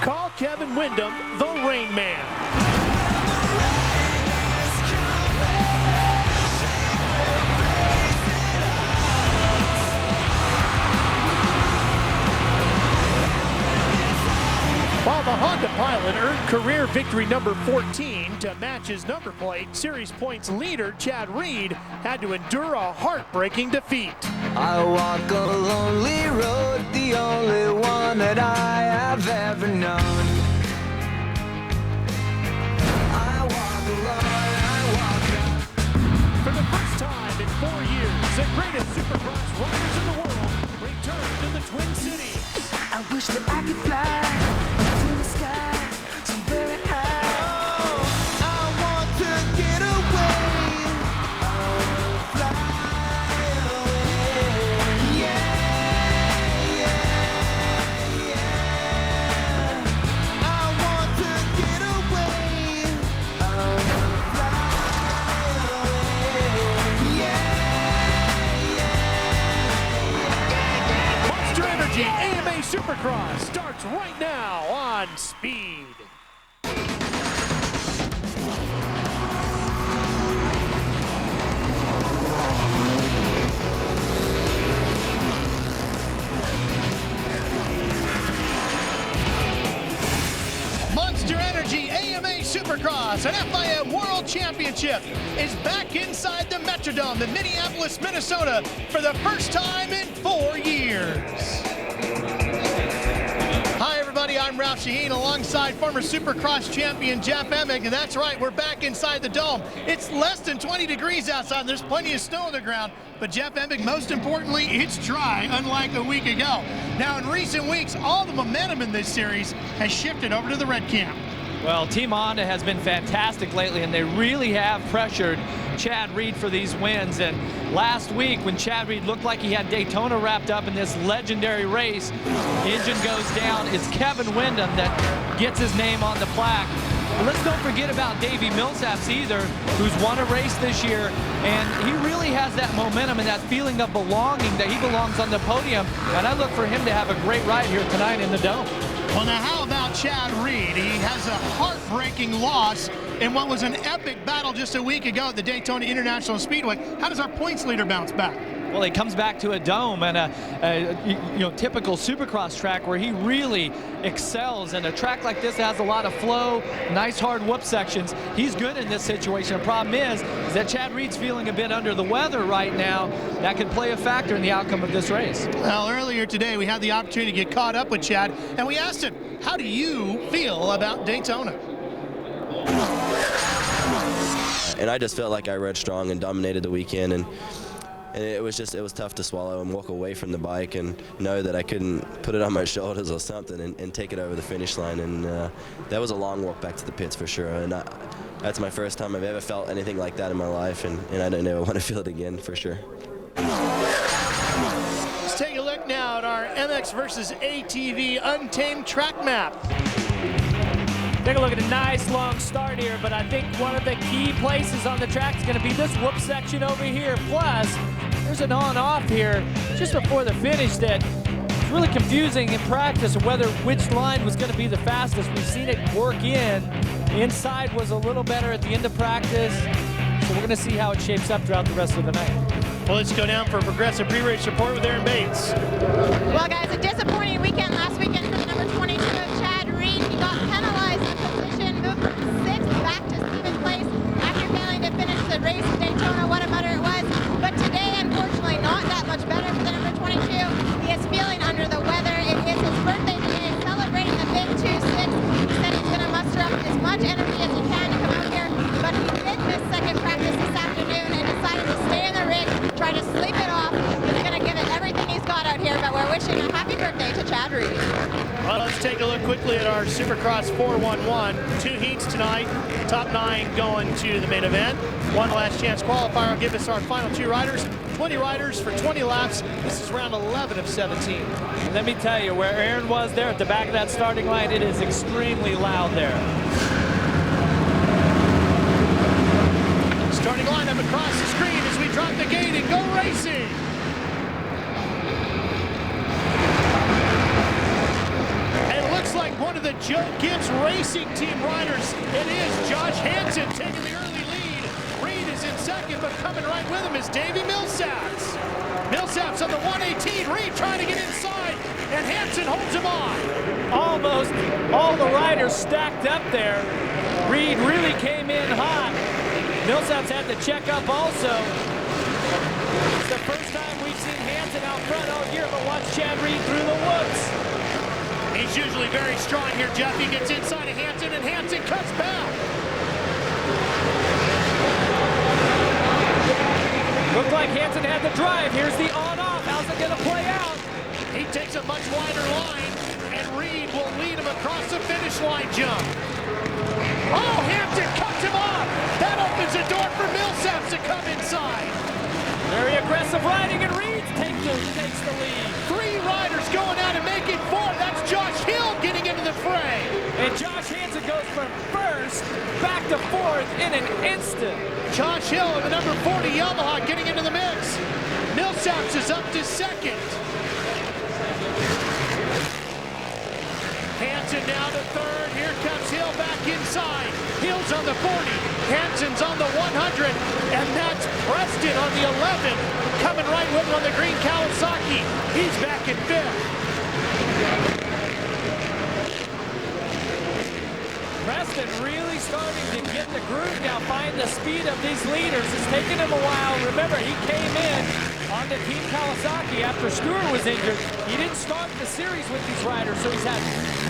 Call Kevin Windham the Rain Man. While the Honda pilot earned career victory number 14 to match his number plate, series points leader Chad Reed had to endure a heartbreaking defeat. I walk a lonely road, the only one that I have ever known. I walk alone, I walk up. For the first time in 4 years, the greatest Supercross riders in the world return to the Twin Cities. I wish that I could fly to the sky, so very high. Oh, I want to get away. I want to fly away. Yeah, yeah, yeah. I want to get away. I want to fly away. Yeah, yeah, yeah. Monster Energy AMA Supercross starts right now on Speed. Monster Energy AMA Supercross, an FIM World Championship, is back inside the Metrodome in Minneapolis, Minnesota for the first time in 4 years. Hi everybody, I'm Ralph Shaheen alongside former Supercross champion Jeff Emig, and that's right, we're back inside the dome. It's less than 20 degrees outside, and there's plenty of snow on the ground, but Jeff Emig, most importantly, it's dry, unlike a week ago. Now in recent weeks, all the momentum in this series has shifted over to the red camp. Well, Team Honda has been fantastic lately, and they really have pressured Chad Reed for these wins. And last week, when Chad Reed looked like he had Daytona wrapped up in this legendary race, engine goes down. It's Kevin Windham that gets his name on the plaque. But let's don't forget about Davey Millsaps either, who's won a race this year, and he really has that momentum and that feeling of belonging, that he belongs on the podium. And I look for him to have a great ride here tonight in the dome. Well, now how about Chad Reed? He has a heartbreaking loss in what was an epic battle just a week ago at the Daytona International Speedway. How does our points leader bounce back? Well, he comes back to a dome and a typical Supercross track where he really excels. And a track like this has a lot of flow, nice hard whoop sections. He's good in this situation. The problem is that Chad Reed's feeling a bit under the weather right now. That could play a factor in the outcome of this race. Well, earlier today we had the opportunity to get caught up with Chad, and we asked him, how do you feel about Daytona? And I just felt like I rode strong and dominated the weekend, and it was tough to swallow and walk away from the bike and know that I couldn't put it on my shoulders or something and take it over the finish line. And that was a long walk back to the pits for sure. And that's my first time I've ever felt anything like that in my life, and I don't ever want to feel it again for sure. Let's take a look now at our MX versus ATV Untamed track map. Take a look at a nice long start here, but I think one of the key places on the track is going to be this whoop section over here. Plus, there's an on-off here just before the finish that it's really confusing in practice of whether which line was going to be the fastest. We've seen it work in. The inside was a little better at the end of practice, so we're going to see how it shapes up throughout the rest of the night. Well, let's go down for a progressive pre-race report with Aaron Bates. Well, guys, a disappointing weekend last weekend for the number 22 of Chad Reed. He got penalized in position, moved from 6th back to 7th place after failing to finish the race in Daytona. What a mutter it was. But today, unfortunately, not that much better for the number 22. He is feeling under the weather. It is his birthday today, celebrating the big 2-6. He said he's going to muster up as much energy as he can to come out here. But he did miss second practice this afternoon and decided to stay in the rig, try to sleep it off. He's going to give it everything he's got out here, but we're wishing a happy birthday to Chad Reed. Well, let's take a look quickly at our Supercross 411. 2 heats tonight, top 9 going to the main event. One last chance qualifier will give us our final 2 riders. 20 riders for 20 laps. This is round 11 of 17. Let me tell you, where Aaron was there at the back of that starting line, it is extremely loud there. Starting lineup across the screen as we drop the gate and go racing. And it looks like one of the the Joe Gibbs Racing Team riders. It is Josh Hansen taking the early lead. Reed is in second, but coming right with him is Davey Millsaps. Millsaps on the 118. Reed trying to get inside, and Hansen holds him off. Almost all the riders stacked up there. Reed really came in hot. Millsaps had to check up also. It's the first time we've seen Hansen out front all year, but watch Chad Reed through the woods. He's usually very strong here, Jeff. He gets inside of Hansen, and Hansen cuts back. Looked like Hansen had the drive. Here's the on-off. How's it going to play out? He takes a much wider line, and Reed will lead him across the finish line jump. Oh, Hansen cuts him off. That opens the door for Millsaps to come inside. Very aggressive riding, and Reed takes the lead. 3 riders going out and making 4. That's Josh Hill getting into the fray. And Josh Hansen goes from first back to fourth in an instant. Josh Hill in the number 40 Yamaha getting into the mix. Millsaps is up to second. Hansen now to third. Here comes Hill back inside. Hill's on the 40. Hansen's on the 100. And that's Preston on the 11. Coming right with him on the green Kawasaki. He's back in 5th. Preston really starting to get the groove now, find the speed of these leaders. It's taken him a while. Remember, he came in on the Team Kawasaki after Stewart was injured. He didn't start the series with these riders, so he's had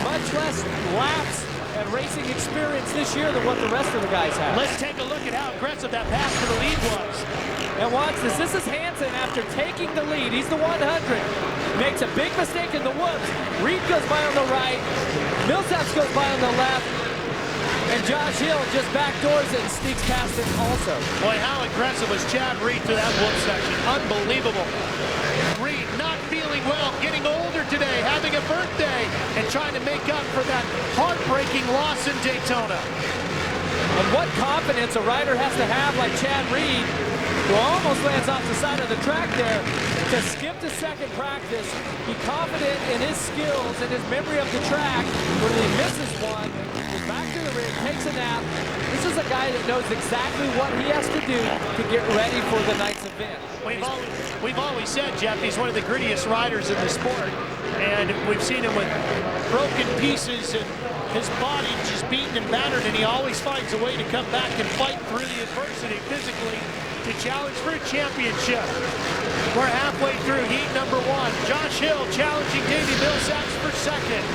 much less laps and racing experience this year than what the rest of the guys have. Let's take a look at how aggressive that pass for the lead was. And watch this. This is Hansen after taking the lead. He's the 100. Makes a big mistake in the woods. Reed goes by on the right. Millsaps goes by on the left. And Josh Hill just backdoors it and sneaks past him also. Boy, how aggressive was Chad Reed through that whoop section. Unbelievable. Reed not feeling well, getting older today, having a birthday, and trying to make up for that heartbreaking loss in Daytona. And what confidence a rider has to have like Chad Reed, who almost lands off the side of the track there, to skip to second practice, be confident in his skills and his memory of the track, when he misses one, goes back to the rig, takes a nap. This is a guy that knows exactly what he has to do to get ready for the night's event. We've always said, Jeff, he's one of the grittiest riders in the sport. And we've seen him with broken pieces and his body just beaten and battered, and he always finds a way to come back and fight through the adversity physically to challenge for a championship. We're halfway through heat number 1. Josh Hill challenging Davey Millsaps for second.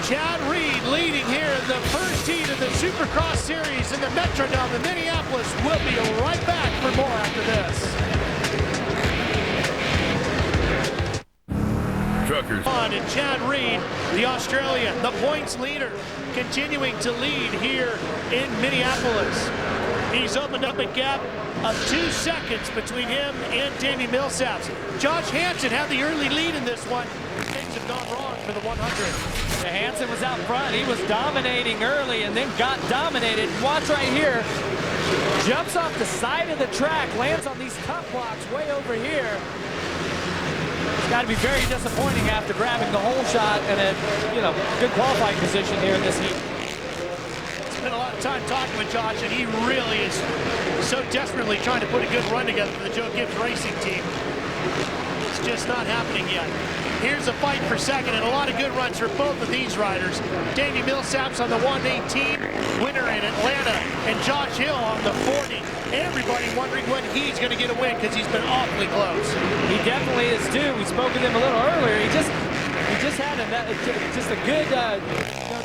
Chad Reed leading here in the first heat of the Supercross Series in the Metrodome in Minneapolis. We'll be right back for more after this. Truckers. On and Chad Reed, the Australian, the points leader, continuing to lead here in Minneapolis. He's opened up a gap of 2 seconds between him and Davey Millsaps. Josh Hansen had the early lead in this one. Things have gone wrong for the 100. Hansen was out front. He was dominating early and then got dominated. Watch right here. Jumps off the side of the track, lands on these tough blocks way over here. It's got to be very disappointing after grabbing the whole shot and a good qualifying position here in this heat. Spent a lot of time talking with Josh, and he really is so desperately trying to put a good run together for the Joe Gibbs Racing Team. It's just not happening yet. Here's a fight for second, and a lot of good runs for both of these riders. Davey Millsaps on the 118, winner in Atlanta, and Josh Hill on the 40. Everybody wondering when he's going to get a win because he's been awfully close. He definitely is too. We spoke with him a little earlier. He just had a good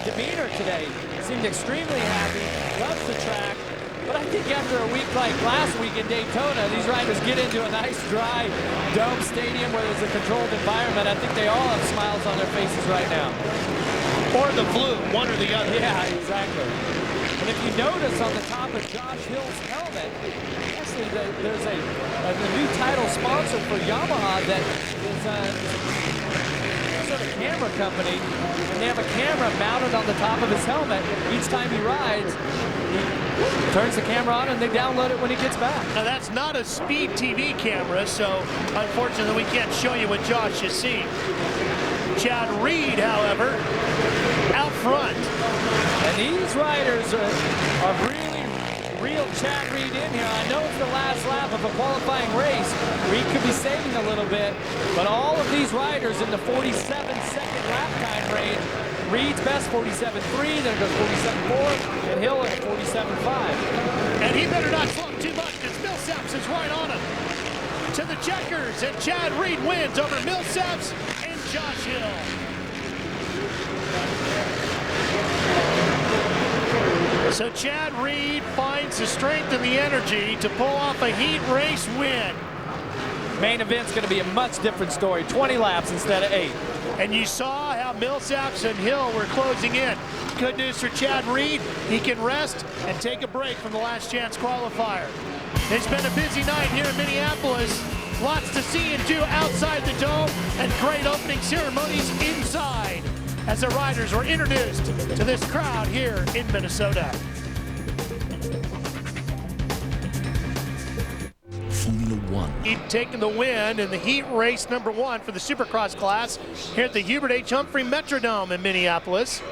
demeanor today. Seemed extremely happy. Loves the track. But I think after a week like last week in Daytona, these riders get into a nice dry dome stadium where there's a controlled environment. I think they all have smiles on their faces right now. Or the flu, one or the other. Yeah, exactly. And if you notice on the top of Josh Hill's helmet, actually there's a new title sponsor for Yamaha that is sort of camera company, and they have a camera mounted on the top of his helmet. Each time he rides, he turns the camera on and they download it when he gets back. Now that's not a speed TV camera, so unfortunately we can't show you what Josh has seen. Chad Reed, however, out front. And these riders are really real Chad Reed in here. I know it's the last lap of a qualifying race. Reed could be saving a little bit, but all of these riders in the 47-second lap time range. Reed's best 47.3, then it goes 47.4, and Hill at 47.5. And he better not slow too much because Millsaps is right on him. To the checkers, and Chad Reed wins over Millsaps and Josh Hill. So Chad Reed finds the strength and the energy to pull off a heat race win. Main event's going to be a much different story. 20 laps instead of 8. And you saw how Millsaps and Hill were closing in. Good news for Chad Reed. He can rest and take a break from the last chance qualifier. It's been a busy night here in Minneapolis. Lots to see and do outside the dome and great opening ceremonies inside as the riders were introduced to this crowd here in Minnesota. Formula One. He'd taken the win in the heat race number 1 for the Supercross class here at the Hubert H.Humphrey Metrodome in Minneapolis.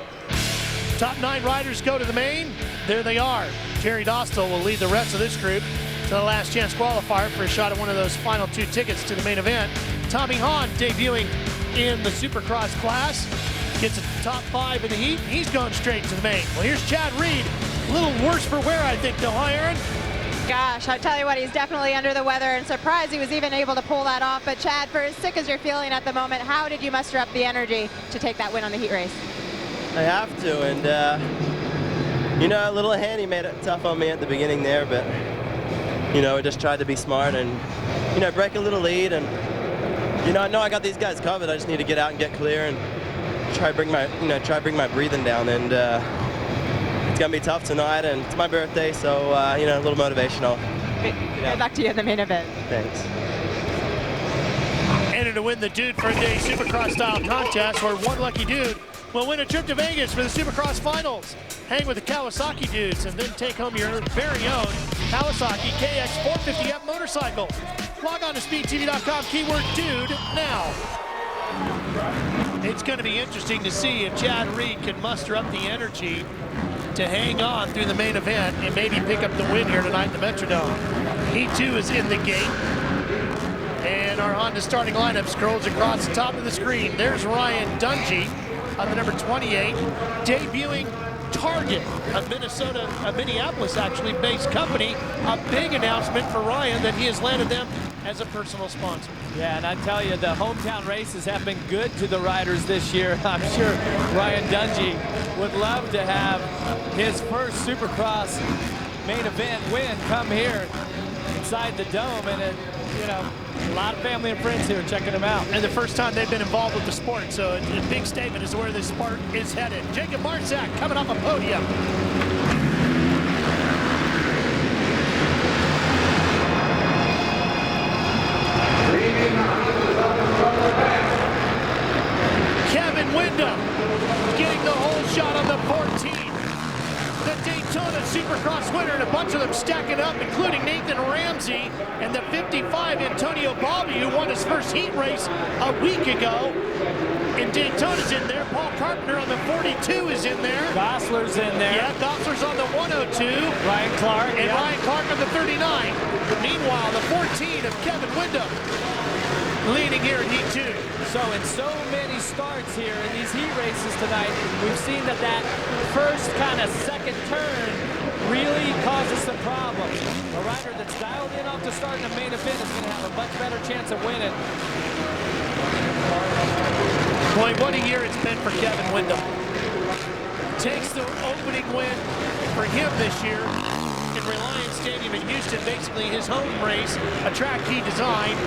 Top 9 riders go to the main. There they are. Jerry Dostal will lead the rest of this group to the last chance qualifier for a shot at one of those final 2 tickets to the main event. Tommy Hahn debuting in the Supercross class. Gets a top 5 in the heat. He's going straight to the main. Well, here's Chad Reed. A little worse for wear, I think, though, huh, Aaron? Gosh, I tell you what, he's definitely under the weather, and surprised he was even able to pull that off. But Chad, for as sick as you're feeling at the moment, how did you muster up the energy to take that win on the heat race? I have to, and you know, a little handy made it tough on me at the beginning there, but you know, I just tried to be smart and you know, break a little lead, and you know, I know I got these guys covered. I just need to get out and get clear and try bring my breathing down, and it's gonna be tough tonight, and it's my birthday, so you know, a little motivational. Good luck to you in the main event. Thanks. Entered to win the Dude for a Day Supercross style contest, where one lucky dude will win a trip to Vegas for the Supercross finals. Hang with the Kawasaki dudes and then take home your very own Kawasaki KX 450F motorcycle. Log on to speedtv.com, keyword dude now. It's going to be interesting to see if Chad Reed can muster up the energy to hang on through the main event and maybe pick up the win here tonight in the Metrodome. He too is in the gate. And our Honda starting lineup scrolls across the top of the screen. There's Ryan Dungey on the number 28, debuting Target, a Minneapolis actually based company. A big announcement for Ryan that he has landed them as a personal sponsor. Yeah, and I tell you, the hometown races have been good to the riders this year. I'm sure Ryan Dungey would love to have his first Supercross main event win come here inside the dome, and you know, a lot of family and friends here checking him out. And the first time they've been involved with the sport, so a big statement as to where this sport is headed. Jacob Marsack coming off a podium. Kevin Windham getting the whole shot on the 14. The Daytona Supercross winner, and a bunch of them stacking up, including Nathan Ramsey and the 55 Antonio Balbi, who won his first heat race a week ago. And Daytona's in there. Paul Carpenter on the 42 is in there. Gosler's in there. Yeah, Gosler's on the 102. Ryan Clark. And yeah. Ryan Clark on the 39. Meanwhile, the 14 of Kevin Windham leading here in Heat 2. So in so many starts here in these heat races tonight, we've seen that first kind of second turn really causes some problems. A rider that's dialed in off the start in the main event is going to have a much better chance of winning. Boy, what a year it's been for Kevin Windham. Takes the opening win for him this year in Reliance Stadium in Houston, basically his home race, a track he designed.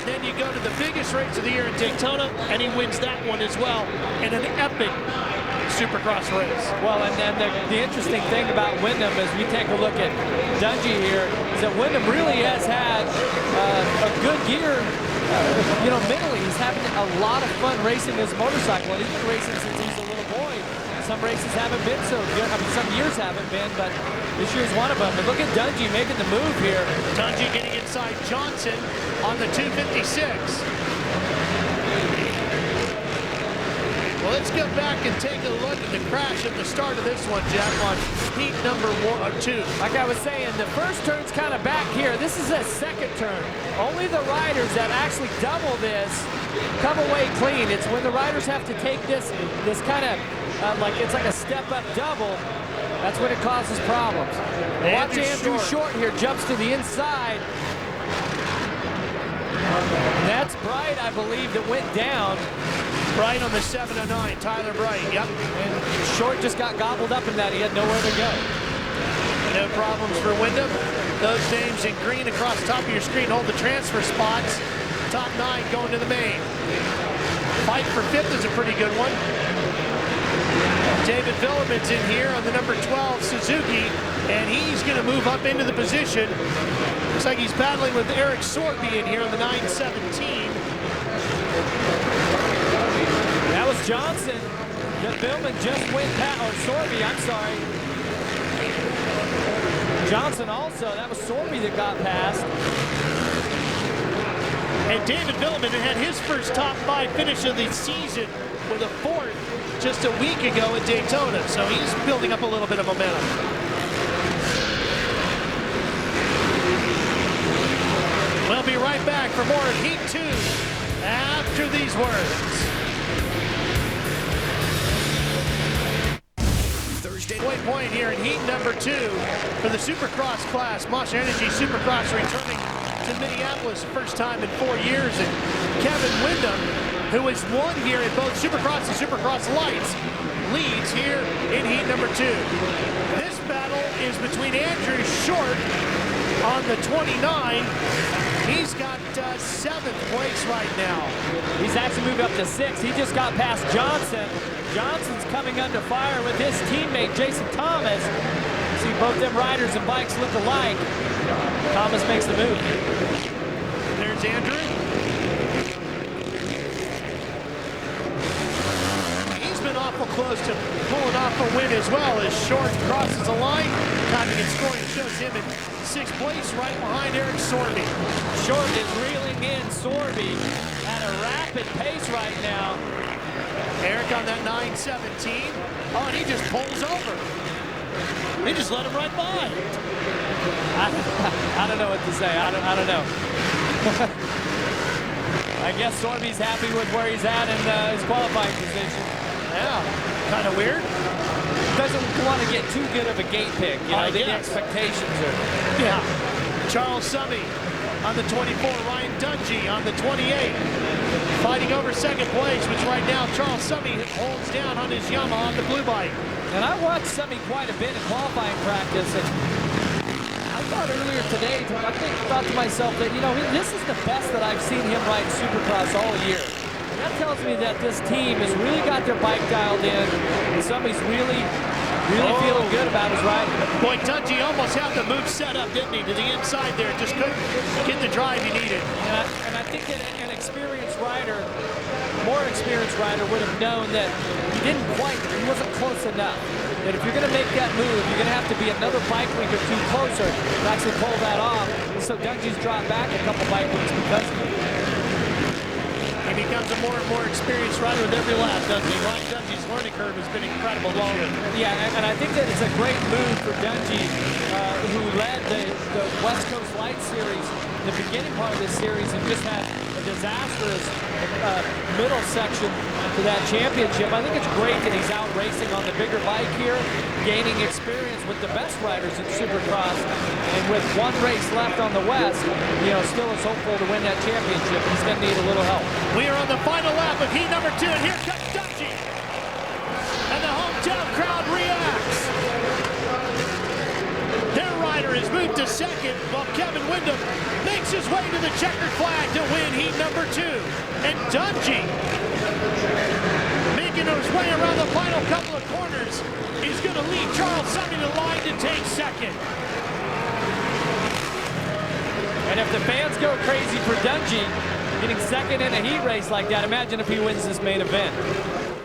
Then you go to the biggest race of the year in Daytona, and he wins that one as well in an epic Supercross race. Well, and then the interesting thing about Windham as we take a look at Dungey here is that Windham really has had a good year. You know, mentally, he's having a lot of fun racing his motorcycle, and he's been racing since he's a little boy. Some races haven't been so good. I mean, some years haven't been, but this year's one of them. And look at Dungey making the move here. Dungey getting inside Johnson on the 256. Well, let's go back and take a look at the crash at the start of this one, Jeff, on heat number 2. Like I was saying, the first turn's kind of back here. This is a second turn. Only the riders that actually double this come away clean. It's when the riders have to take this kind of, it's like a step-up double. That's when it causes problems. Watch Andrew Short here, jumps to the inside. That's Bright, I believe, that went down. Bright on the 709, Tyler Bright, yep. And Short just got gobbled up in that. He had nowhere to go. No problems for Windham. Those names in green across the top of your screen hold the transfer spots. Top 9 going to the main. Fight for 5th is a pretty good one. David Vuillemin's in here on the number 12 Suzuki, and he's going to move up into the position. Looks like he's battling with Eric Sorby in here on the 917. That was Johnson. Vuillemin just went past, or Sorby, I'm sorry. Johnson also, that was Sorby that got past. And David Vuillemin had his first top 5 finish of the season with a 4th just a week ago at Daytona, so he's building up a little bit of momentum. We'll be right back for more of Heat 2 after these words. Thursday point here in heat number 2 for the Supercross class. Monster Energy Supercross returning to Minneapolis, first time in 4 years, and Kevin Windham, who has won here at both Supercross and Supercross Lights, leads here in heat number 2. This battle is between Andrew Short on the 29. He's got 7th place right now. He's actually moved up to 6th. He just got past Johnson. Johnson's coming under fire with his teammate, Jason Thomas. See, both them riders and bikes look alike. Thomas makes the move. There's Andrew. He's been awful close to pulling off a win as well as Short crosses the line. Timing and scoring shows him in 6th place right behind Eric Sorby. Short is reeling in Sorby at a rapid pace right now. Eric on that 917. Oh, and he just pulls over. They just let him right by. I don't know what to say. I don't know. I guess Sorby's happy with where he's at in his qualifying position. Yeah, kind of weird. Doesn't want to get too good of a gate pick. You know, the expectations are. Yeah. Charles Summey on the 24. Ryan Dungey on the 28. Fighting over 2nd place, which right now Charles Summey holds down on his Yamaha on the blue bike. And I watched Summey quite a bit in qualifying practice, and I thought earlier today, I thought to myself that, you know, this is the best that I've seen him ride Supercross all year. And that tells me that this team has really got their bike dialed in, and Summey's really feeling good about his riding. Boy, Dungey almost had the move set up, didn't he, to the inside there. Just couldn't get the drive he needed. And I think that an experienced rider, more experienced rider, would have known that he wasn't close enough. That if you're going to make that move, you're going to have to be another bike link or 2 closer to actually pull that off. And so Dungey's dropped back a couple bike links because of it. He becomes a more and more experienced rider with every lap, doesn't he? Ryan Dungey's learning curve has been incredible this year. Yeah, and I think that it's a great move for Dungey, who led the West Coast Light Series, the beginning part of this series, and just had a disastrous middle section to that championship. I think it's great that he's out racing on the bigger bike here, gaining experience with the best riders in Supercross, and with 1 race left on the West, you know, still is hopeful to win that championship. He's going to need a little help. We are on the final lap of heat number 2, and here comes Dungey. And the hometown crowd reacts. Their rider has moved to 2nd, while Kevin Windham makes his way to the checkered flag to win heat number 2. And Dungey, making his way around the final couple of corners, is going to lead Charles Summey to line to take 2nd. And if the fans go crazy for Dungey, getting 2nd in a heat race like that, imagine if he wins this main event.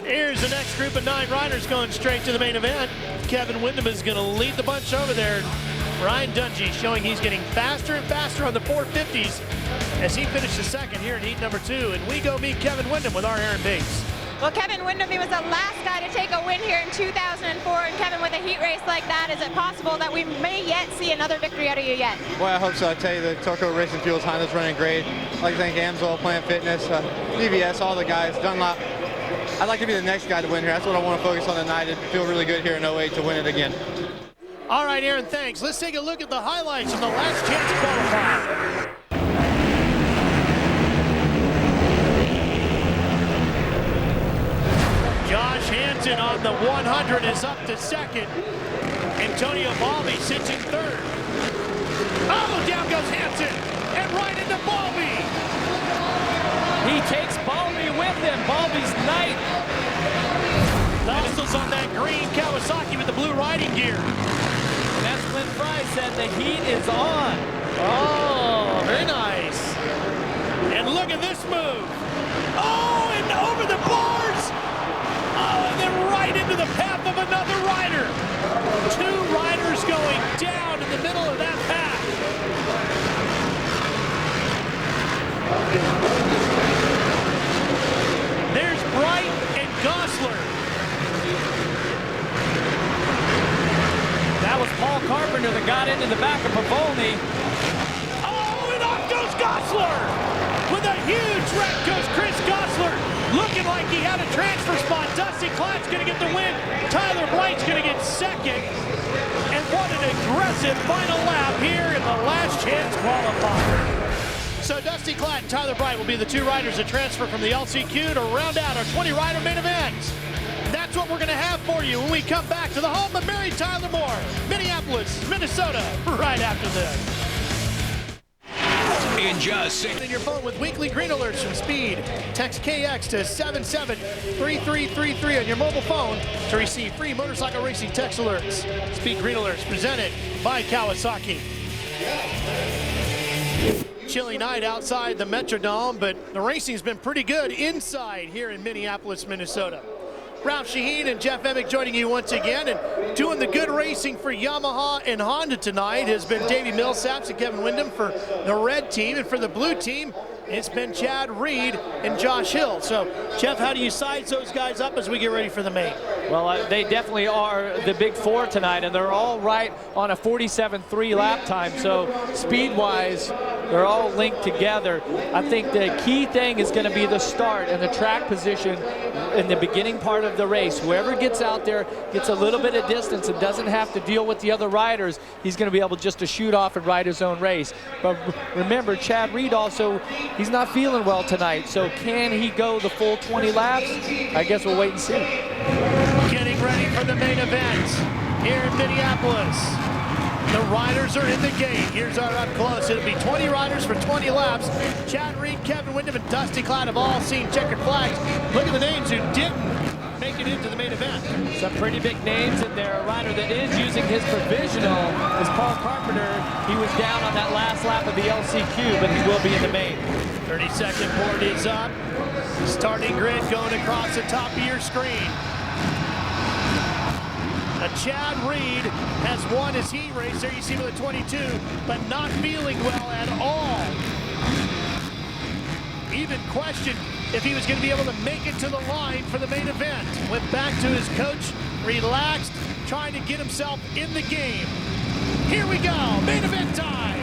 Here's the next group of 9 riders going straight to the main event. Kevin Windham is going to lead the bunch over there. Ryan Dungey showing he's getting faster and faster on the 450s as he finishes 2nd here in heat number 2. And we go meet Kevin Windham with our Aaron Bates. Well, Kevin Windham, he was the last guy to take a win here in 2004. And Kevin, with a heat race like that, is it possible that we may yet see another victory out of you yet? Well, I hope so. I tell you, the Torco Racing Fuels Honda's running great. I'd like to thank Amsoil, Plant Fitness, DVS, all the guys, Dunlop. I'd like to be the next guy to win here. That's what I want to focus on tonight and feel really good here in 08 to win it again. All right, Aaron, thanks. Let's take a look at the highlights from the last chance qualifier. Josh Hansen on the 100 is up to second. Antonio Balby sits in third. Oh, down goes Hansen, and right into Balby. He takes Balby with him. Balby's ninth. Nelson's on that green Kawasaki with the blue riding gear. And that's when Fry said the heat is on. Oh, very nice. And look at this move. Oh, and over the bars. Oh, and then right into the path of another rider. Two riders going down in the middle of that path. There's Bright and Gosler. That was Paul Carpenter that got into the back of Pavoni. Oh, and off goes Gosler. With a huge wreck goes Chris Gosler. Looking like he had a transfer spot. Dusty Klatt's going to get the win. Tyler Bright's going to get second. And what an aggressive final lap here in the last chance qualifier. So Dusty Klatt and Tyler Bright will be the two riders that transfer from the LCQ to round out our 20-rider main event. That's what we're going to have for you when we come back to the home of Mary Tyler Moore, Minneapolis, Minnesota, right after this. In just In your phone with weekly green alerts from Speed. Text KX to 773333 on your mobile phone to receive free motorcycle racing text alerts. Speed Green Alerts presented by Kawasaki. Chilly night outside the Metrodome, but the racing's been pretty good inside here in Minneapolis, Minnesota. Ralph Shaheen and Jeff Emick joining you once again, and doing the good racing for Yamaha and Honda tonight has been Davey Millsaps and Kevin Windham for the red team, and for the blue team, it's been Chad Reed and Josh Hill. So, Jeff, how do you size those guys up as we get ready for the main? Well, they definitely are the big four tonight, and they're all right on a 47.3 lap time. So, speed-wise, they're all linked together. I think the key thing is going to be the start and the track position in the beginning part of the race. Whoever gets out there gets a little bit of distance and doesn't have to deal with the other riders. He's going to be able just to shoot off and ride his own race. But remember, Chad Reed also, he's not feeling well tonight. So can he go the full 20 laps? I guess we'll wait and see. Getting ready for the main event here in Minneapolis. The riders are in the gate. Here's our up close. It'll be 20 riders for 20 laps. Chad Reed, Kevin Windham, and Dusty Klatt have all seen checkered flags. Look at the names who didn't make it into the main event. Some pretty big names in there. A rider that is using his provisional is Paul Carpenter. He was down on that last lap of the LCQ, but he will be in the main. 30-second board is up. Starting grid going across the top of your screen. Chad Reed has won his heat race. There you see with a 22, but not feeling well at all. Even questioned if he was going to be able to make it to the line for the main event. Went back to his coach, relaxed, trying to get himself in the game. Here we go, main event time.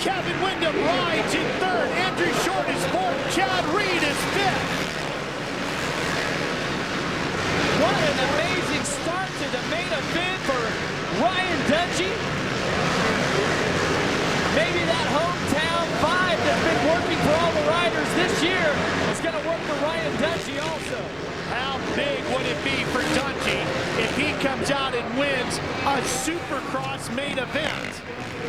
Kevin Windham rides in third. Andrew Short is fourth. Chad Reed is fifth. What an amazing start to the main event for Ryan Dungey. Maybe that hometown vibe that's been working for all the riders this year is going to work for Ryan Dungey also. How big would it be for Dungey if he comes out and wins a Supercross main event?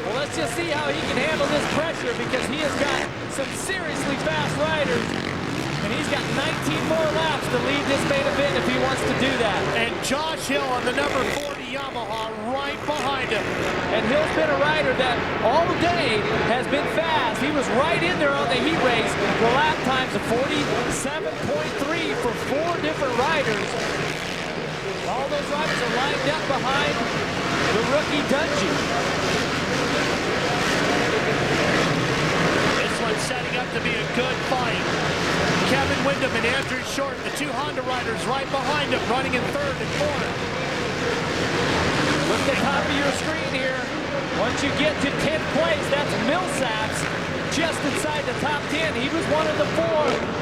Well, let's just see how he can handle this pressure, because he has got some seriously fast riders, and he's got 19 more laps to lead this main event if he wants to do that. And Josh Hill on the number 40 Yamaha right behind him. And Hill's been a rider that all day has been fast. He was right in there on the heat race. The lap times of 47.3 for 4 different riders. All those riders are lined up behind the rookie Dungey. This one's setting up to be a good fight. Kevin Windham and Andrew Short, the 2 Honda riders right behind him, running in 3rd and 4th. Look at the top of your screen here. Once you get to 10th place, that's Millsaps just inside the top 10. He was one of the 4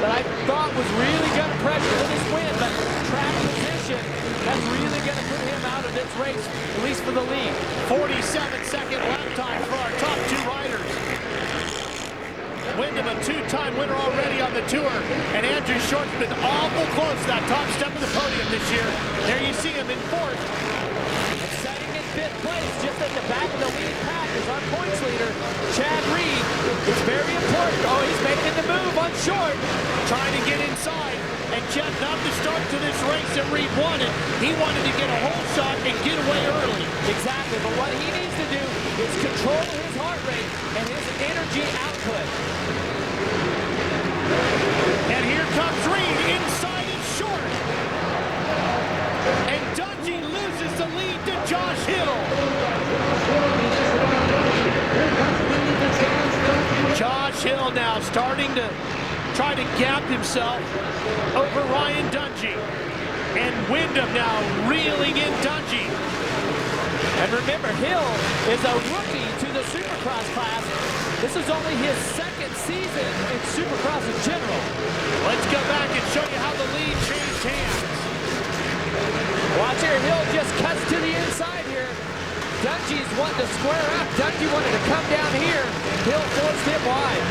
that I thought was really going to pressure for this win, but track position, that's really going to put him out of this race, at least for the lead. 47-second lap time for our top 2 riders. Windham, a 2-time winner already on the tour, and Andrew Short's been awful close to that top step of the podium this year. There you see him in 4th. Setting in 5th place, just at the back of the lead pack, is our points leader, Chad Reed. It's very important. Oh, he's making the move on Short. Trying to get inside, and Chad, not the start to this race that Reed wanted. He wanted to get a hole shot and get away early. Exactly, but what he needs to do is control his heart rate and his energy output. And here comes Reed, inside is Short. And Dungey loses the lead to Josh Hill. Josh Hill now starting to try to gap himself over Ryan Dungey. And Windham now reeling in Dungey. And remember, Hill is a rookie to the Supercross class. This is only his 2nd season in Supercross in general. Let's go back and show you how the lead changed hands. Watch here, Hill just cuts to the inside here. Dungey's wanting to square up. Dungey wanted to come down here. Hill forced him wide.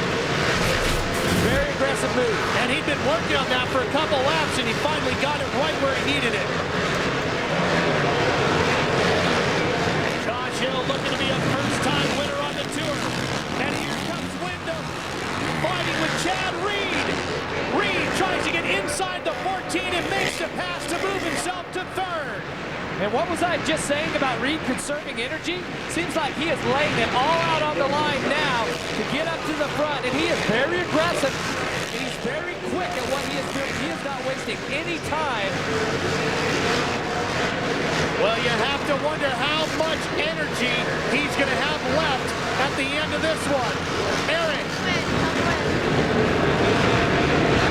Very aggressive move. And he'd been working on that for a couple laps, and he finally got it right where he needed it. Josh Hill looking to be a first-time winner on the tour. And here comes Windham, fighting with Chad Reed. Reed tries to get inside the 14 and makes the pass to move himself to 3rd. And what was I just saying about Reed conserving energy? Seems like he is laying it all out on the line now to get up to the front, and he is very aggressive, and he's very quick at what he is doing. He is not wasting any time. Well, you have to wonder how much energy he's going to have left at the end of this one. Eric.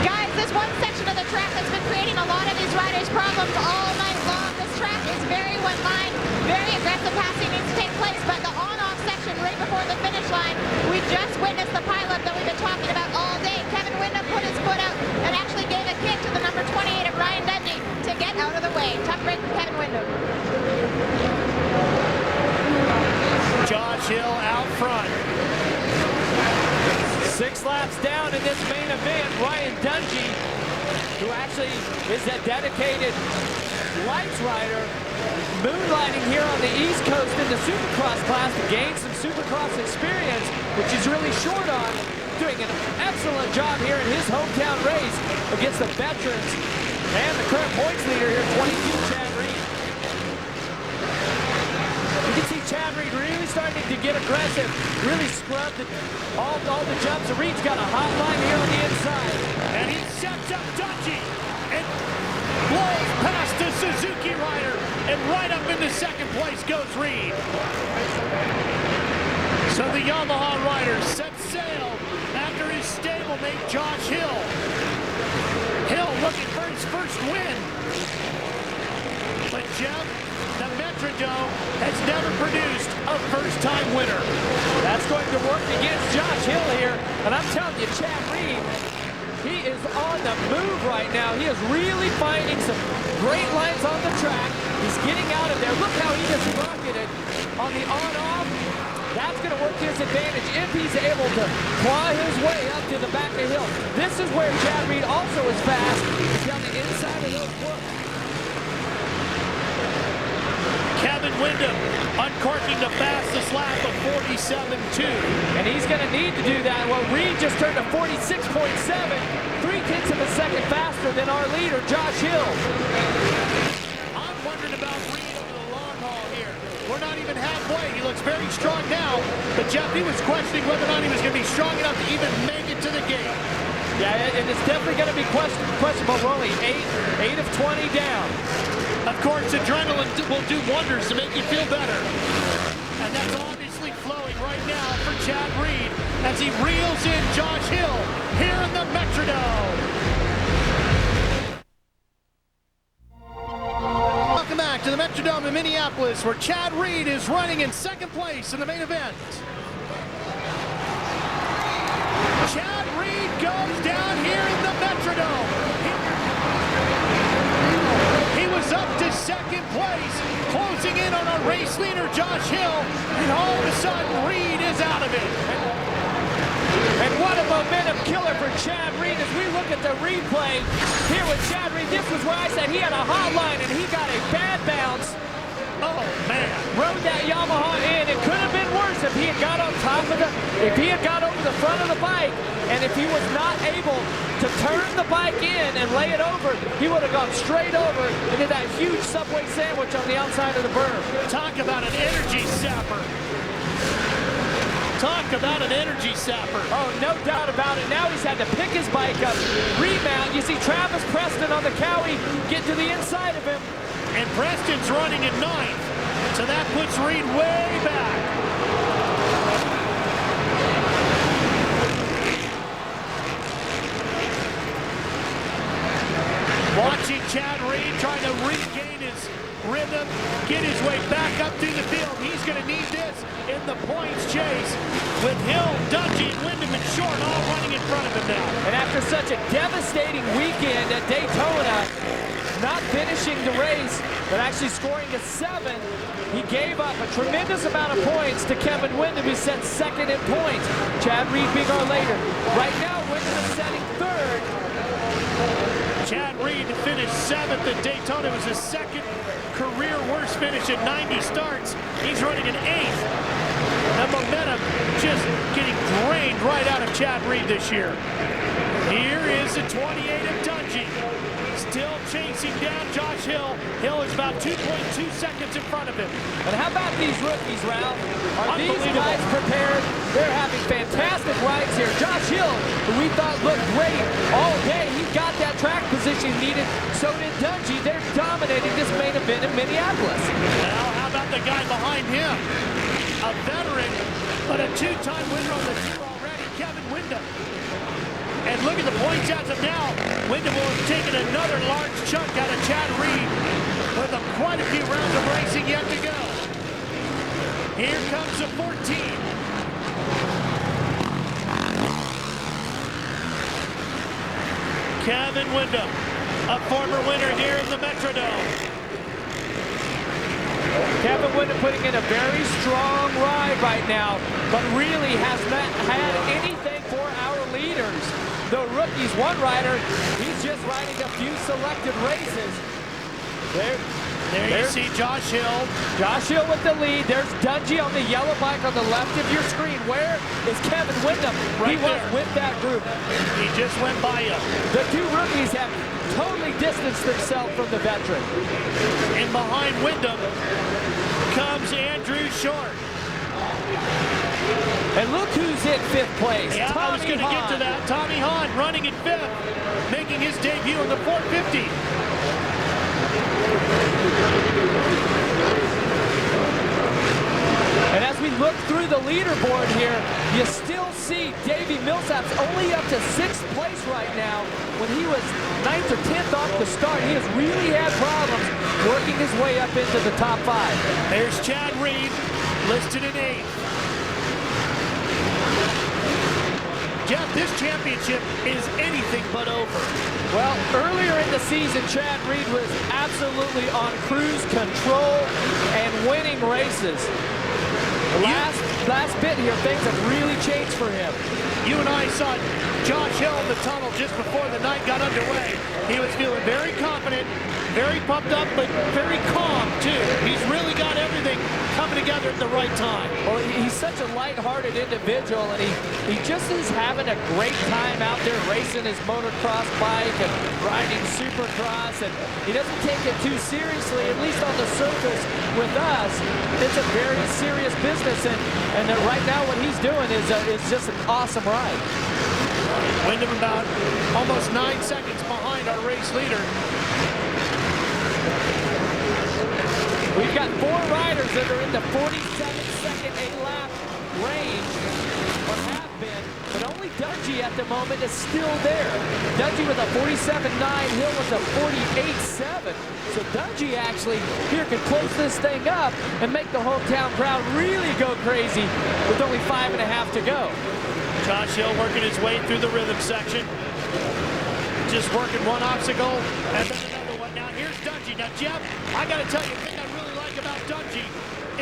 Guys, this one section of the track that's been creating a lot of these riders' problems all night long. This track is very one-line, very aggressive passing needs to take place, but the on-off section right before the finish line, we just witnessed the pileup that we've been talking about all day. Kevin Windham put his foot out and actually gave a kick to the number 28 of Ryan Dungey to get out of the way. Tough break for Kevin Windham. Josh Hill out front. 6 laps down in this main event, Ryan Dungey, who actually is a dedicated lights rider, moonlighting here on the East Coast in the Supercross class to gain some Supercross experience, which he's really short on, doing an excellent job here in his hometown race against the veterans and the current points leader here, 22, Chad Reed. You can see Chad Reed really starting to get aggressive, really scrub all the jumps. Reed's got a hot line here on the inside. And he sets up Dungey and blows past the Suzuki rider. And right up into 2nd place goes Reed. So the Yamaha rider sets sail after his stablemate Josh Hill. Hill looking for his first win. But Jeff, the Metrodome has never produced a first-time winner. That's going to work against Josh Hill here. And I'm telling you, Chad Reed, he is on the move right now. He is really finding some great lines on the track. He's getting out of there. Look how he just rocketed on the on-off. That's going to work to his advantage if he's able to claw his way up to the back of Hill. This is where Chad Reed also is fast. He's down the inside of those whoops. Kevin Windham uncorking the fastest lap of 47.2. And he's going to need to do that. Well, Reed just turned to 46.7, 3/10 of a second faster than our leader, Josh Hill. I'm wondering about Reed over the long haul here. We're not even halfway. He looks very strong now, but Jeff, he was questioning whether or not he was going to be strong enough to even make it to the gate. Yeah, and it's definitely going to be questionable. We're only 8 of 20 down. Of course, adrenaline will do wonders to make you feel better. And that's obviously flowing right now for Chad Reed as he reels in Josh Hill here in the Metrodome. Welcome back to the Metrodome in Minneapolis, where Chad Reed is running in second place in the main event. Chad Reed goes down here in the Metrodome. He was up to second place, closing in on our race leader, Josh Hill, and all of a sudden, Reed is out of it. And what a momentum killer for Chad Reed as we look at the replay here with Chad Reed. This was where I said he had a hot line and he got a bad bounce. Oh, man. Rode that Yamaha in. It could have been worse if he had got on top of if he had got over the front of the bike, and if he was not able to turn the bike in and lay it over, he would have gone straight over into that huge Subway sandwich on the outside of the berm. Talk about an energy sapper. Talk about an energy sapper. Oh, no doubt about it. Now he's had to pick his bike up, remount. You see Travis Preston on the Cowie get to the inside of him. And Preston's running in 9th, so that puts Reed way back. Watching Chad Reed trying to regain his rhythm, get his way back up through the field. He's going to need this in the points chase with Hill, Dungey, and Windham and Short all running in front of him now. And after such a devastating weekend at Daytona, not finishing the race, but actually scoring a 7, he gave up a tremendous amount of points to Kevin Windham, who set second in points. Chad Reed being our leader. Right now, Windham is setting third. Chad Reed finished 7th at Daytona. It was his second career worst finish at 90 starts. He's running in 8th. The momentum just getting drained right out of Chad Reed this year. Here is the 28 of Dungey. Still chasing down Josh Hill. Hill is about 2.2 seconds in front of him. And how about these rookies, Ralph? Are these guys prepared? They're having fantastic rides here. Josh Hill, who we thought looked great all day, he got that track position needed. So did Dungey. They're dominating this main event in Minneapolis. Now, how about the guy behind him? A veteran, but a 2-time winner on the tour already, Kevin Windham. And look at the points as of now. Windham will have taken another large chunk out of Chad Reed with quite a few rounds of racing yet to go. Here comes the 14. Kevin Windham, a former winner here in the Metrodome. Kevin Windham putting in a very strong ride right now, but really has not had anything for our leaders. The rookies, one rider, he's just riding a few selected races. There you see Josh Hill. Josh Hill with the lead. There's Dungey on the yellow bike on the left of your screen. Where is Kevin Windham? Right he was there with that group. He just went by you. The two rookies have totally distanced themselves from the veteran. And behind Windham comes Andrew Short. And look who's in 5th place. Yeah, I was going to get to that. Tommy Hahn running in 5th, making his debut in the 450. And as we look through the leaderboard here, you still see Davey Millsap's only up to 6th place right now when he was 9th or 10th off the start. He has really had problems working his way up into the top 5. There's Chad Reed, listed in 8th. Jeff, this championship is anything but over. Well, earlier in the season, Chad Reed was absolutely on cruise control and winning races. Last bit here, things have really changed for him. You and I saw Josh Hill in the tunnel just before the night got underway. He was feeling very confident, very pumped up, but very calm, too. He's really got everything coming together at the right time. Well, he's such a light-hearted individual, and he just is having a great time out there racing his motocross bike and riding Supercross, and he doesn't take it too seriously, at least on the surface. With us, it's a very serious business, and right now what he's doing is just an awesome ride. Windham about almost 9 seconds behind our race leader. We've got 4 riders that are in the 47-second a-lap range, or have been, but only Dungey at the moment is still there. Dungey with a 47.9, Hill with a 48.7. So Dungey actually here can close this thing up and make the hometown crowd really go crazy with only 5.5 to go. Josh Hill working his way through the rhythm section. Just working one obstacle and then another one. Now here's Dungey. Now Jeff, I got to tell you, the thing I really like about Dungey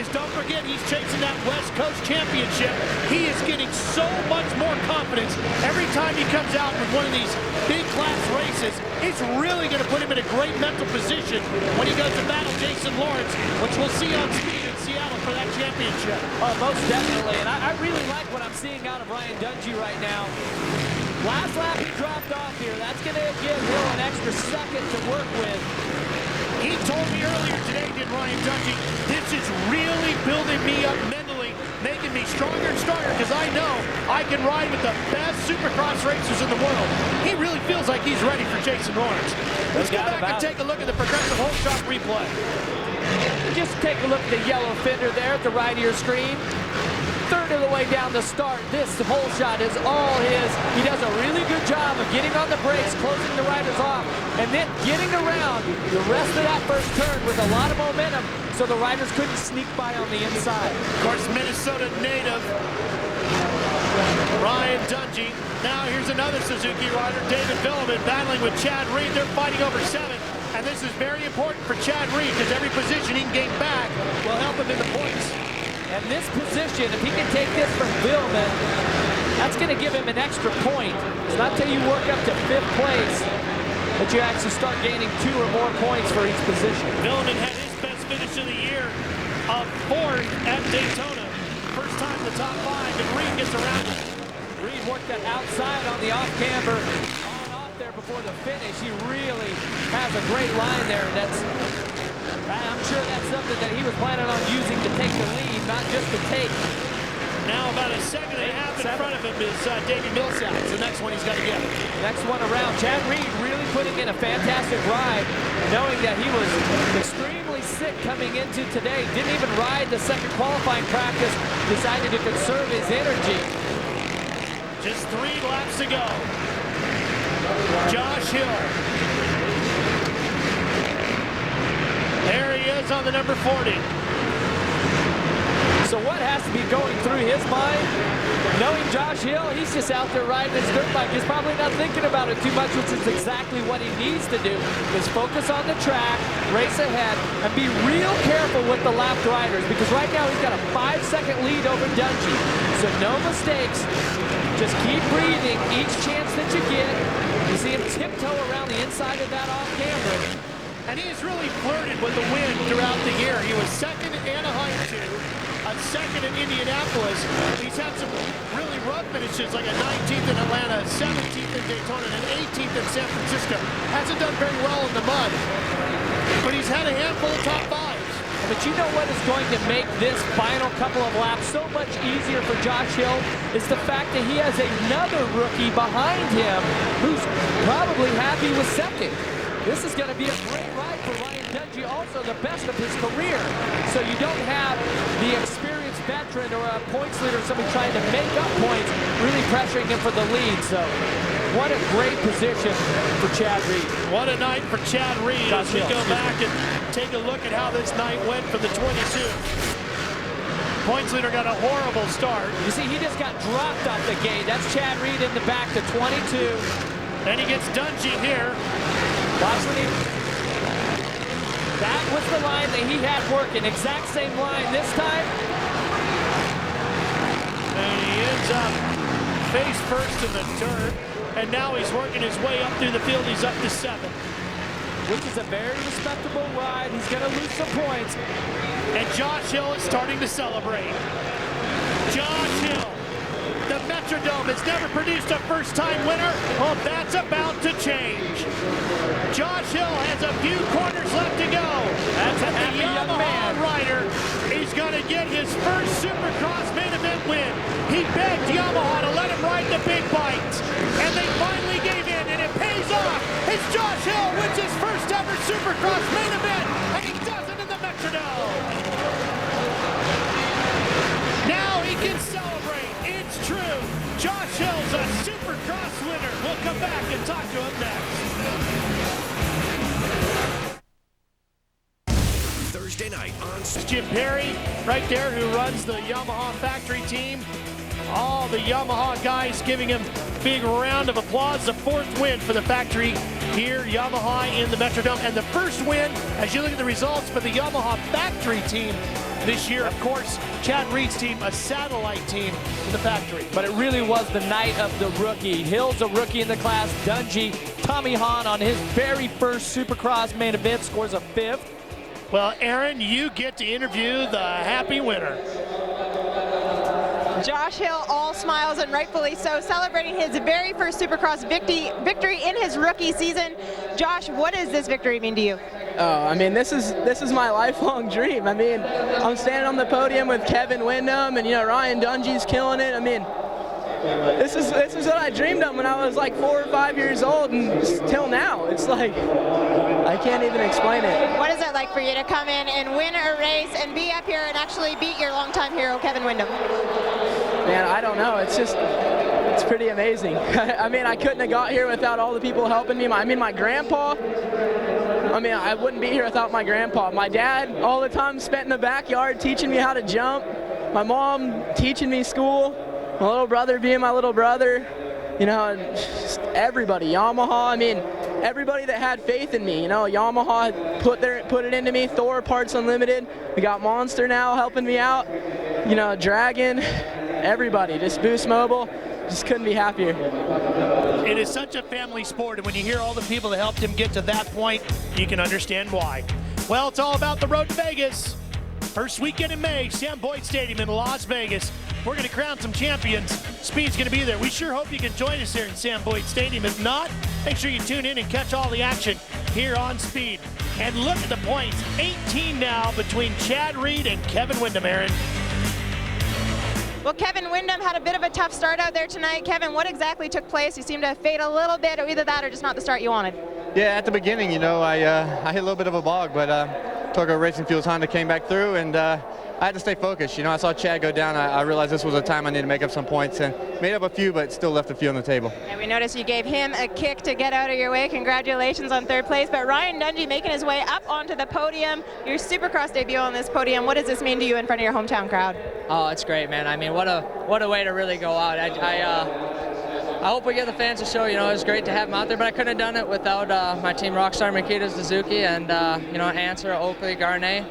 is don't forget he's chasing that West Coast Championship. He is getting so much more confidence every time he comes out with one of these big class races. It's really going to put him in a great mental position when he goes to battle Jason Lawrence, which we'll see on speed in Seattle for that championship. Oh, most definitely, and I really like what I'm seeing out of Ryan Dungey right now. Last lap he dropped off here. That's going to give Hill an extra second to work with. He told me earlier today, did Ryan Dungey, this is really building me up mentally, making me stronger and stronger, because I know I can ride with the best Supercross racers in the world. He really feels like he's ready for Jason Lawrence. Let's go back and take a look at the progressive whole shot replay. Just take a look at the yellow fender there at the right of your screen. Third of the way down the start, this whole shot is all his. He does a really good job of getting on the brakes, closing the riders off, and then getting around the rest of that first turn with a lot of momentum so the riders couldn't sneak by on the inside. Of course, Minnesota native Ryan Dungey. Now here's another Suzuki rider, David Vuillemin, battling with Chad Reed. They're fighting over 7. And this is very important for Chad Reed because every position he can gain back will help him in the points. And this position, if he can take this from Vuillemin, that's going to give him an extra point. It's not until you work up to 5th place that you actually start gaining 2 or more points for each position. Vuillemin had his best finish of the year of 4th at Daytona. First time in the top 5, and Reed gets around it. Reed worked that outside on the off-camber, on off there before the finish. He really has a great line there. I'm sure that's something that he was planning on using to take the lead, not just to take. Now about a second and a half in front of him is Davey Millsap. It's the next one he's got to get. Next one around. Chad Reed really putting in a fantastic ride, knowing that he was extremely sick coming into today. Didn't even ride the second qualifying practice. Decided to conserve his energy. Just 3 laps to go. Josh Hill. There he is on the number 40. So what has to be going through his mind? Knowing Josh Hill, he's just out there riding his dirt bike. He's probably not thinking about it too much, which is exactly what he needs to do, is focus on the track, race ahead, and be real careful with the lapped riders, because right now he's got a 5-second lead over Dungey. So no mistakes. Just keep breathing each chance that you get. You see him tiptoe around the inside of that off-camber. And he's really flirted with the win throughout the year. He was 2nd in Anaheim 2, a 2nd in Indianapolis. He's had some really rough finishes, like a 19th in Atlanta, 17th in Daytona, and an 18th in San Francisco. Hasn't done very well in the mud, but he's had a handful of top 5s. But you know what is going to make this final couple of laps so much easier for Josh Hill is the fact that he has another rookie behind him who's probably happy with 2nd. This is going to be a great ride for Ryan Dungey, also the best of his career. So you don't have the experienced veteran or a points leader, somebody trying to make up points, really pressuring him for the lead. So what a great position for Chad Reed. What a night for Chad Reed as we go back and take a look at how this night went for the 22. Points leader got a horrible start. You see, he just got dropped off the gate. That's Chad Reed in the back to 22. Then he gets Dungey here. Watch when that was the line that he had working. Exact same line this time. And he ends up face first in the dirt. And now he's working his way up through the field. He's up to 7. which is a very respectable ride. He's going to lose some points. And Josh Hill is starting to celebrate. Josh Hill, the Metrodome has never produced a first-time winner. Well, that's about to change. Josh Hill has a few corners left to go. That's a happy young man. Rider is going to get his first Supercross main event win. He begged Yamaha to let him ride the big bike, and they finally gave in, and it pays off. It's Josh Hill wins his first ever Supercross main event, and he does it in the Metrodome. Now he can celebrate. It's true. Josh Hill's a Supercross winner. We'll come back and talk to him next. Thursday night on Jim Ferry right there, who runs the Yamaha factory team. All the Yamaha guys giving him a big round of applause. The fourth win for the factory here, Yamaha in the Metrodome. And the first win, as you look at the results for the Yamaha factory team this year, of course, Chad Reed's team, a satellite team to the factory. But it really was the night of the rookie. Hill's a rookie in the class. Dungey, Tommy Hahn on his very first Supercross main event scores a 5th. Well, Aaron, you get to interview the happy winner. Josh Hill, all smiles and rightfully so, celebrating his very first Supercross victory in his rookie season. Josh, what does this victory mean to you? Oh, I mean, this is my lifelong dream. I mean, I'm standing on the podium with Kevin Windham, and Ryan Dungey's killing it. I mean, this is what I dreamed of when I was like 4 or 5 years old, and till now, it's like I can't even explain it. What is it like for you to come in and win a race and be up here and actually beat your longtime hero, Kevin Windham? Man, I don't know. It's pretty amazing. I mean, I couldn't have got here without all the people helping me. My grandpa. I mean, I wouldn't be here without my grandpa. My dad, all the time spent in the backyard teaching me how to jump. My mom teaching me school. My little brother being my little brother. Just everybody. Yamaha. I mean, everybody that had faith in me. Yamaha put it into me. Thor Parts Unlimited. We got Monster now helping me out. Dragon. Everybody. Just Boost Mobile. Just couldn't be happier. It is such a family sport, and when you hear all the people that helped him get to that point, you can understand why. Well, it's all about the road to Vegas. First weekend in May, Sam Boyd Stadium in Las Vegas. We're going to crown some champions. Speed's going to be there. We sure hope you can join us here in Sam Boyd Stadium. If not, make sure you tune in and catch all the action here on Speed. And look at the points. 18 now between Chad Reed and Kevin Windham, Aaron. Well, Kevin Windham had a bit of a tough start out there tonight. Kevin, what exactly took place? You seemed to fade a little bit, or either that or just not the start you wanted. Yeah, at the beginning, I hit a little bit of a bog, but Tedesco Racing Fuels Honda came back through, and I had to stay focused. I saw Chad go down. I realized this was a time I needed to make up some points, and made up a few, but still left a few on the table. And we noticed you gave him a kick to get out of your way. Congratulations on third place. But Ryan Dungey making his way up onto the podium. Your Supercross debut on this podium. What does this mean to you in front of your hometown crowd? Oh, it's great, man. I mean, what a way to really go out. I hope we get the fans to show, it was great to have them out there, but I couldn't have done it without my team Rockstar, Makita Suzuki, and, Answer, Oakley, Garnet,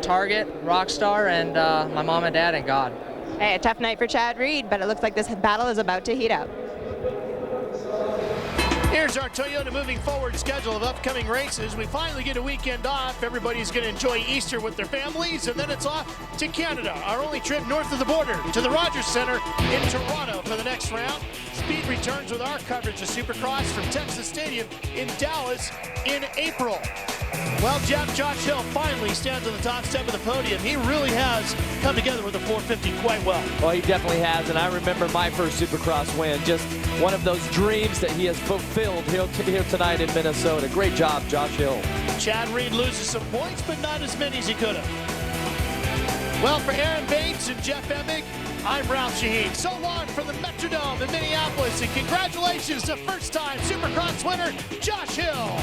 Target, Rockstar, and my mom and dad, and God. Hey, a tough night for Chad Reed, but it looks like this battle is about to heat up. Here's our Toyota moving forward schedule of upcoming races. We finally get a weekend off. Everybody's going to enjoy Easter with their families, and then it's off to Canada. Our only trip north of the border to the Rogers Center in Toronto for the next round. Speed returns with our coverage of Supercross from Texas Stadium in Dallas in April. Well, Josh Hill finally stands on the top step of the podium. He really has come together with the 450 quite well. Well, he definitely has, and I remember my first Supercross win. Just one of those dreams that he has fulfilled here tonight in Minnesota. Great job, Josh Hill. Chad Reed loses some points, but not as many as he could have. Well, for Aaron Bates and Jeff Emig, I'm Ralph Shaheen. So long from the Metrodome in Minneapolis, and congratulations to first-time Supercross winner, Josh Hill.